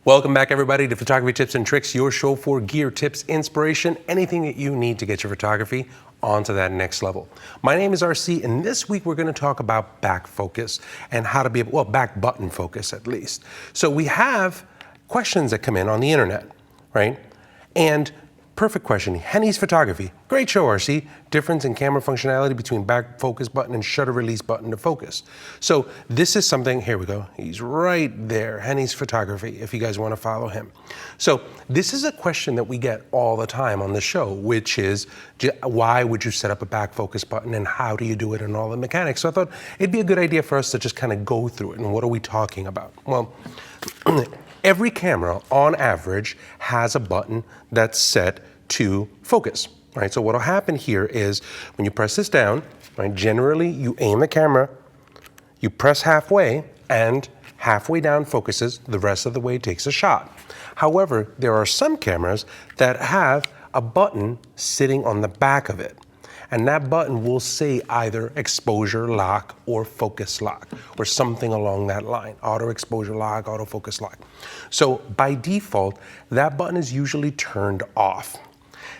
Welcome back, everybody, to Photography Tips and Tricks, your show for gear, tips, inspiration, anything that you need to get your photography onto that next level. My name is RC, and this week we're going to talk about back focus and how to be able, well, back button focus at least. So we have questions that come in on the internet, right? And perfect question, Henny's Photography. Great show, RC. Difference in camera functionality between back focus button and shutter release button to focus. So this is something, here we go. He's right there, Henny's Photography, if you guys want to follow him. So this is a question that we get all the time on the show, which is, why would you set up a back focus button and how do you do it and all the mechanics? So I thought it'd be a good idea for us to just kind of go through it and what are we talking about? Well, every camera on average has a button that's set to focus, right? So what'll happen here is when you press this down, right, generally you aim the camera, you press halfway, and halfway down focuses, the rest of the way takes a shot. However, there are some cameras that have a button sitting on the back of it. And that button will say either exposure lock or focus lock or something along that line, auto exposure lock, auto focus lock. So by default, that button is usually turned off.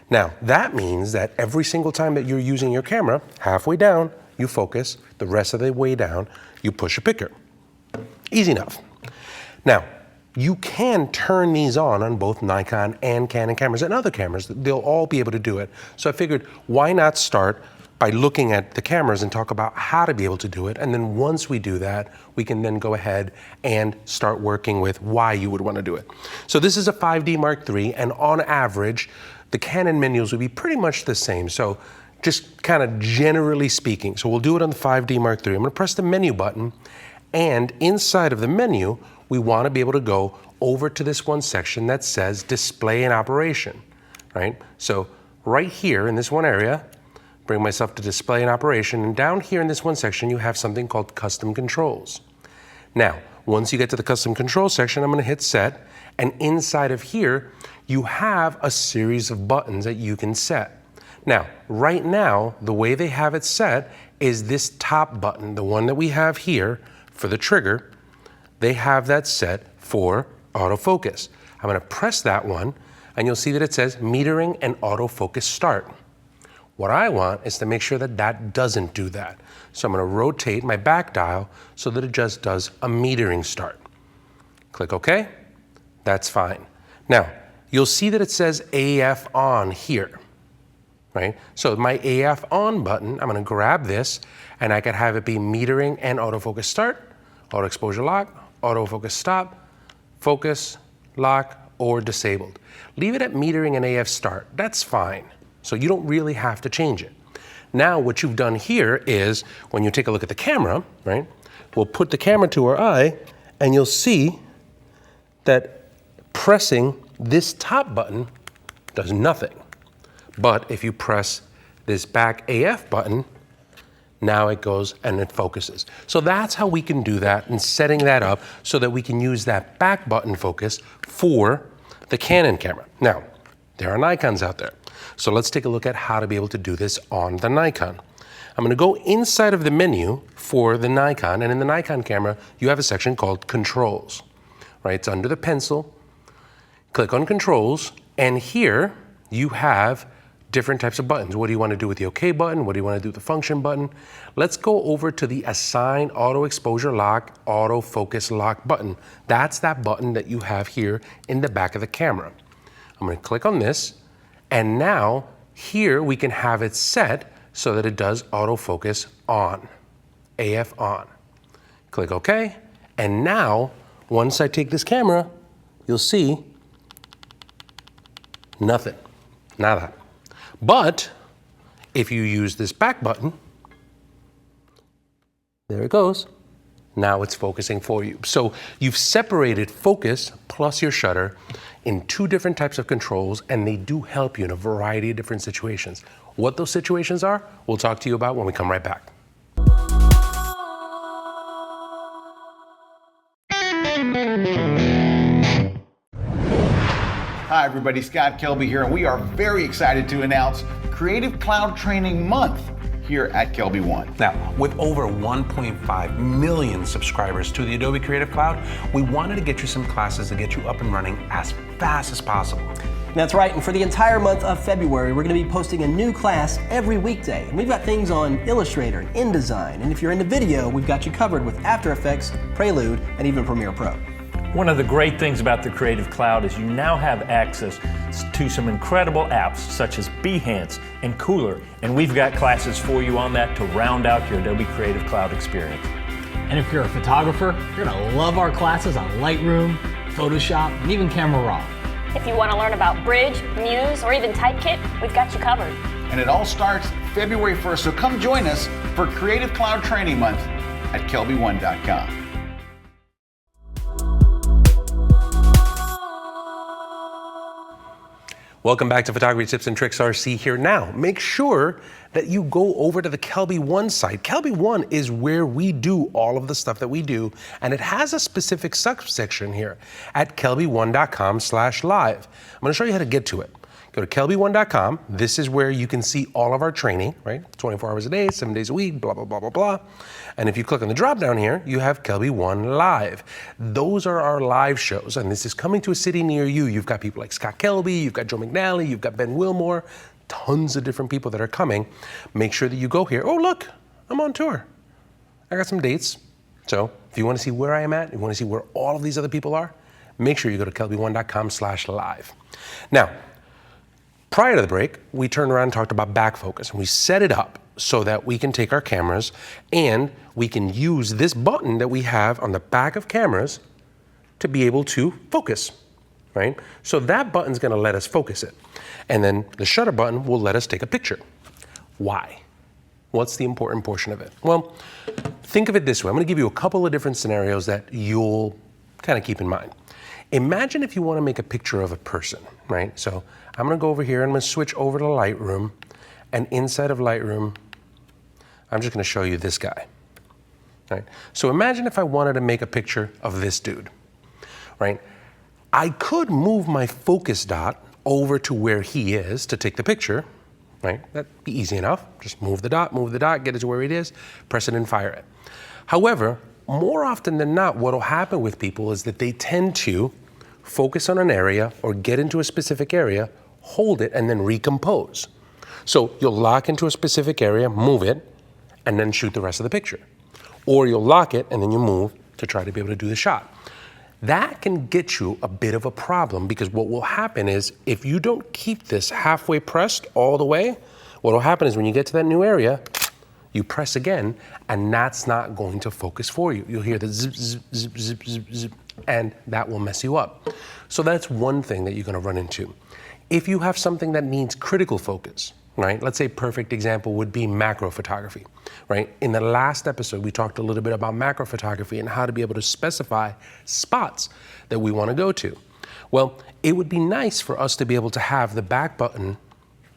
Now, that means that every single time that you're using your camera, halfway down, you focus, the rest of the way down, you push a picker. Easy enough. Now, you can turn these on both Nikon and Canon cameras and other cameras. They'll all be able to do it. So I figured, why not start by looking at the cameras and talk about how to be able to do it. And then once we do that, we can then go ahead and start working with why you would want to do it. So this is a 5D Mark III, and on average, the Canon menus would be pretty much the same. So just kind of generally speaking. So we'll do it on the 5D Mark III. I'm going to press the menu button, and inside of the menu, we want to be able to go over to this one section that says display and operation, right? So right here in this one area, bring myself to display and operation, and down here in this one section, you have something called custom controls. Now, once you get to the custom control section, I'm going to hit set, and inside of here, you have a series of buttons that you can set. Now, right now, the way they have it set is this top button, the one that we have here for the trigger, they have that set for autofocus. I'm going to press that one, and you'll see that it says metering and autofocus start. What I want is to make sure that that doesn't do that. So I'm going to rotate my back dial so that it just does a metering start. Click OK. That's fine. Now, you'll see that it says AF on here, right? So my AF on button, I'm going to grab this, and I can have it be metering and autofocus start, auto exposure lock, autofocus stop, focus, lock, or disabled. Leave it at metering and AF start. That's fine. So you don't really have to change it. Now what you've done here is, when you take a look at the camera, right, we'll put the camera to our eye, and you'll see that pressing this top button does nothing. But if you press this back AF button, now it goes and it focuses. So that's how we can do that, and setting that up so that we can use that back button focus for the Canon camera. Now, there are Nikons out there. So let's take a look at how to be able to do this on the Nikon. I'm going to go inside of the menu for the Nikon, and in the Nikon camera, you have a section called Controls, right? It's under the pencil. Click on Controls, and here you have different types of buttons. What do you want to do with the OK button? What do you want to do with the function button? Let's go over to the Assign Auto Exposure Lock, Auto Focus Lock button. That's that button that you have here in the back of the camera. I'm going to click on this, and now here we can have it set so that it does autofocus on, AF on. Click OK, and now once I take this camera, you'll see nothing, nada. But if you use this back button, there it goes. Now it's focusing for you. So you've separated focus plus your shutter in two different types of controls, and they do help you in a variety of different situations. What those situations are, we'll talk to you about when we come right back. Hi everybody, Scott Kelby here, and we are very excited to announce Creative Cloud Training Month. here at Kelby One. Now, with over 1.5 million subscribers to the Adobe Creative Cloud, we wanted to get you some classes to get you up and running as fast as possible. That's right, and for the entire month of February, we're going to be posting a new class every weekday. And we've got things on Illustrator and InDesign, and if you're into video, we've got you covered with After Effects, Prelude, and even Premiere Pro. One of the great things about the Creative Cloud is you now have access to some incredible apps such as Behance and Cooler, and we've got classes for you on that to round out your Adobe Creative Cloud experience. And if you're a photographer, you're going to love our classes on Lightroom, Photoshop, and even Camera Raw. If you want to learn about Bridge, Muse, or even Typekit, we've got you covered. And it all starts February 1st, so come join us for Creative Cloud Training Month at kelby1.com. Welcome back to Photography Tips and Tricks RC here. Now, make sure that you go over to the Kelby One site. Kelby One is where we do all of the stuff that we do, and it has a specific subsection here at kelby1.com/live. I'm going to show you how to get to it. Go to kelby1.com. This is where you can see all of our training, right? 24 hours a day, 7 days a week, blah, blah, blah, blah, blah. And if you click on the drop down here, you have Kelby One Live. Those are our live shows, and this is coming to a city near you. You've got people like Scott Kelby, you've got Joe McNally, you've got Ben Wilmore, tons of different people that are coming. Make sure that you go here. Oh, look, I'm on tour. I got some dates. So if you want to see where I am at, you want to see where all of these other people are, make sure you go to kelby1.com/live. Now, prior to the break, we turned around and talked about BackFocus, and we set it up so that we can take our cameras and we can use this button that we have on the back of cameras to be able to focus, right? So that button's gonna let us focus it. And then the shutter button will let us take a picture. Why? What's the important portion of it? Well, think of it this way. I'm gonna give you a couple of different scenarios that you'll kind of keep in mind. Imagine if you want to make a picture of a person, right? So I'm going to go over here and I'm going to switch over to Lightroom, and inside of Lightroom, I'm just going to show you this guy, right? So imagine if I wanted to make a picture of this dude, right? I could move my focus dot over to where he is to take the picture, right? That'd be easy enough. Just move the dot, get it to where it is, press it and fire it. However, more often than not, what will happen with people is that they tend to focus on an area or get into a specific area, hold it, and then recompose. So you'll lock into a specific area, move it, and then shoot the rest of the picture. Or you'll lock it and then you move to try to be able to do the shot. That can get you a bit of a problem, because what will happen is if you don't keep this halfway pressed all the way, what will happen is when you get to that new area, you press again, and that's not going to focus for you. You'll hear the zip, zip, zip, zip, zip, zip, and that will mess you up. So that's one thing that you're gonna run into. If you have something that needs critical focus, right? Let's say perfect example would be macro photography, right? In the last episode, we talked a little bit about macro photography and how to be able to specify spots that we wanna go to. Well, it would be nice for us to be able to have the back button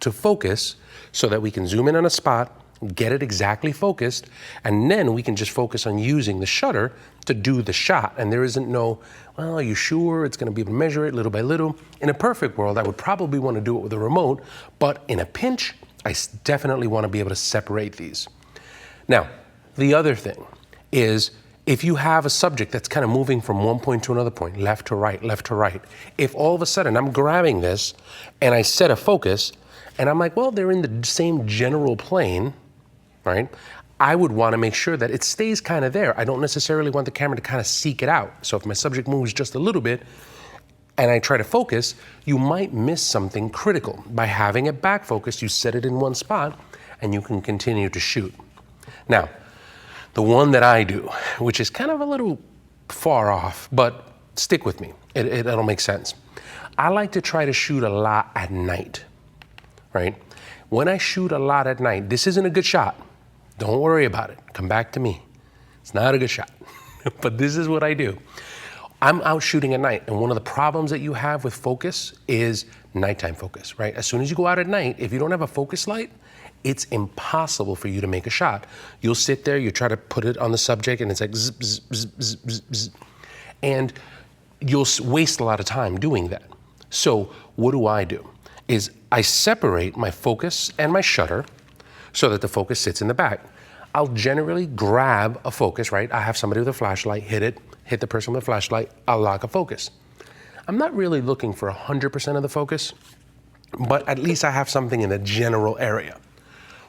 to focus so that we can zoom in on a spot, get it exactly focused, and then we can just focus on using the shutter to do the shot. And there isn't no, well, are you sure it's gonna be able to measure it little by little? In a perfect world, I would probably wanna do it with a remote, but in a pinch, I definitely wanna be able to separate these. Now, the other thing is, if you have a subject that's kind of moving from one point to another point, left to right, if all of a sudden I'm grabbing this and I set a focus, and I'm like, well, they're in the same general plane, right? I would want to make sure that it stays kind of there. I don't necessarily want the camera to kind of seek it out. So if my subject moves just a little bit and I try to focus, you might miss something critical. By having it back focused, you set it in one spot and you can continue to shoot. Now, the one that I do, which is kind of a little far off, but stick with me, it'll make sense. I like to try to shoot a lot at night, right? When I shoot a lot at night, this isn't a good shot. Don't worry about it. Come back to me. It's not a good shot, but this is what I do. I'm out shooting at night, and one of the problems that you have with focus is nighttime focus, right? As soon as you go out at night, if you don't have a focus light, it's impossible for you to make a shot. You'll sit there, you try to put it on the subject, and it's like zip, zip, zip, zip, zip, zip, and you'll waste a lot of time doing that. So what do? Is I separate my focus and my shutter so that the focus sits in the back. I'll generally grab a focus, right? I have somebody with a flashlight, hit the person with a flashlight, I'll lock a focus. I'm not really looking for 100% of the focus, but at least I have something in the general area.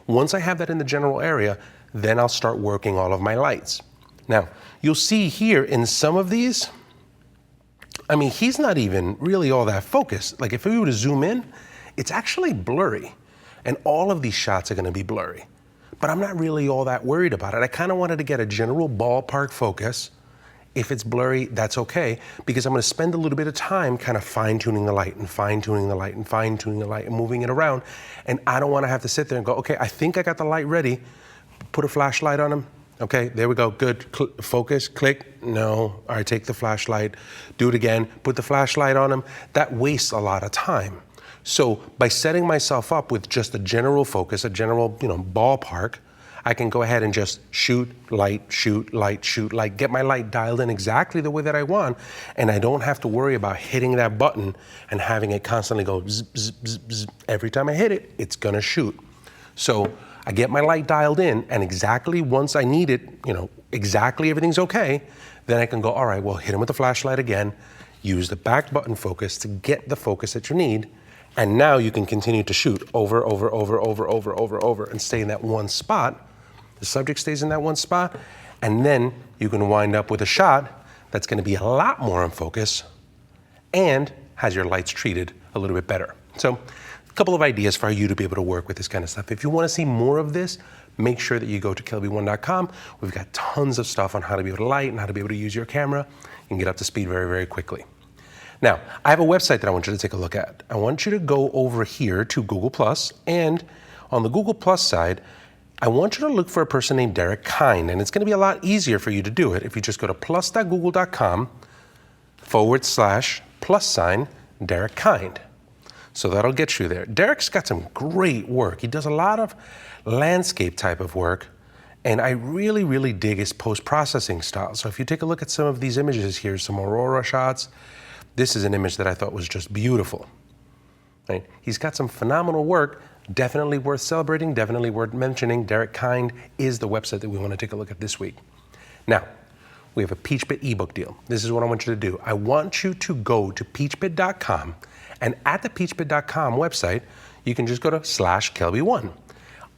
Once I have that in the general area, then I'll start working all of my lights. Now, you'll see here in some of these, I mean, he's not even really all that focused. Like if we were to zoom in, it's actually blurry. And all of these shots are gonna be blurry. But I'm not really all that worried about it. I kind of wanted to get a general ballpark focus. If it's blurry, that's okay, because I'm gonna spend a little bit of time kind of fine-tuning the light and fine-tuning the light and fine-tuning the light and moving it around. And I don't wanna have to sit there and go, okay, I think I got the light ready. Put a flashlight on him. Okay, there we go, good, focus, click, no. All right, take the flashlight, do it again, put the flashlight on him. That wastes a lot of time. So by setting myself up with just a general focus, a general, ballpark, I can go ahead and just shoot, light, shoot, light, shoot, light, get my light dialed in exactly the way that I want, and I don't have to worry about hitting that button and having it constantly go zzz, zzz, zzz, zzz. Every time I hit it, it's gonna shoot. So I get my light dialed in, and exactly once I need it, exactly everything's okay, then I can go, all right, well, hit him with the flashlight again, use the back button focus to get the focus that you need, and now you can continue to shoot over, and stay in that one spot. The subject stays in that one spot, and then you can wind up with a shot that's gonna be a lot more in focus and has your lights treated a little bit better. So a couple of ideas for you to be able to work with this kind of stuff. If you wanna see more of this, make sure that you go to kelby1.com. We've got tons of stuff on how to be able to light and how to be able to use your camera. You can get up to speed very, very quickly. Now, I have a website that I want you to take a look at. I want you to go over here to Google+, and on the Google+ side, I want you to look for a person named Derek Kind, and it's gonna be a lot easier for you to do it if you just go to plus.google.com/+ Derek Kind. So that'll get you there. Derek's got some great work. He does a lot of landscape type of work, and I really, really dig his post-processing style. So if you take a look at some of these images here, some aurora shots, this is an image that I thought was just beautiful. Right? He's got some phenomenal work, definitely worth celebrating, definitely worth mentioning. Derek Kind is the website that we want to take a look at this week. Now, we have a PeachBit ebook deal. This is what I want you to do. I want you to go to peachbit.com, and at the peachbit.com website, you can just go to /Kelby1.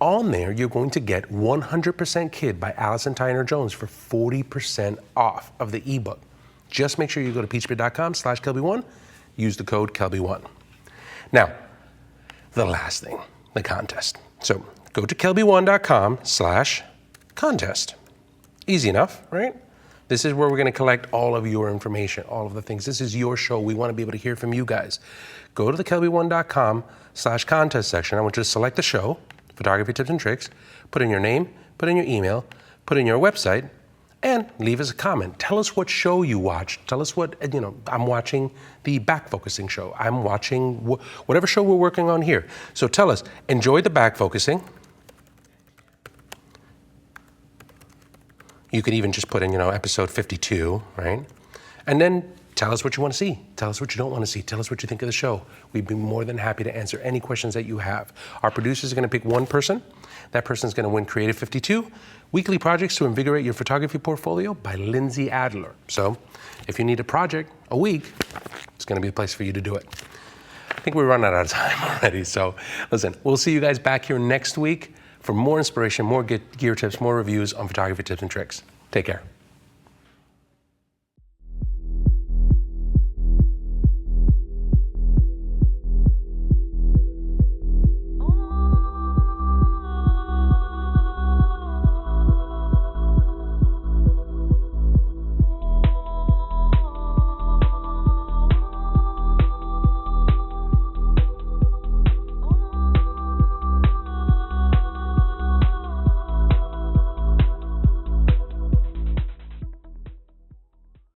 On there, you're going to get 100% Kid by Allison Tyner Jones for 40% off of the ebook. Just make sure you go to peachbit.com /Kelby1, use the code Kelby1. Now, the last thing, the contest. So go to kelby1.com /contest. Easy enough, right? This is where we're gonna collect all of your information, all of the things. This is your show. We wanna be able to hear from you guys. Go to the kelby1.com /contest section. I want you to select the show, photography tips and tricks, put in your name, put in your email, put in your website, and leave us a comment. Tell us what show you watched. Tell us what, I'm watching the back-focusing show. I'm watching whatever show we're working on here. So tell us, enjoy the back-focusing. You could even just put in, episode 52, right? And then tell us what you want to see. Tell us what you don't want to see. Tell us what you think of the show. We'd be more than happy to answer any questions that you have. Our producers are going to pick one person. That person's going to win Creative 52, Weekly Projects to Invigorate Your Photography Portfolio by Lindsay Adler. So if you need a project a week, it's going to be a place for you to do it. I think we're running out of time already. So listen, we'll see you guys back here next week for more inspiration, more gear tips, more reviews on photography tips and tricks. Take care.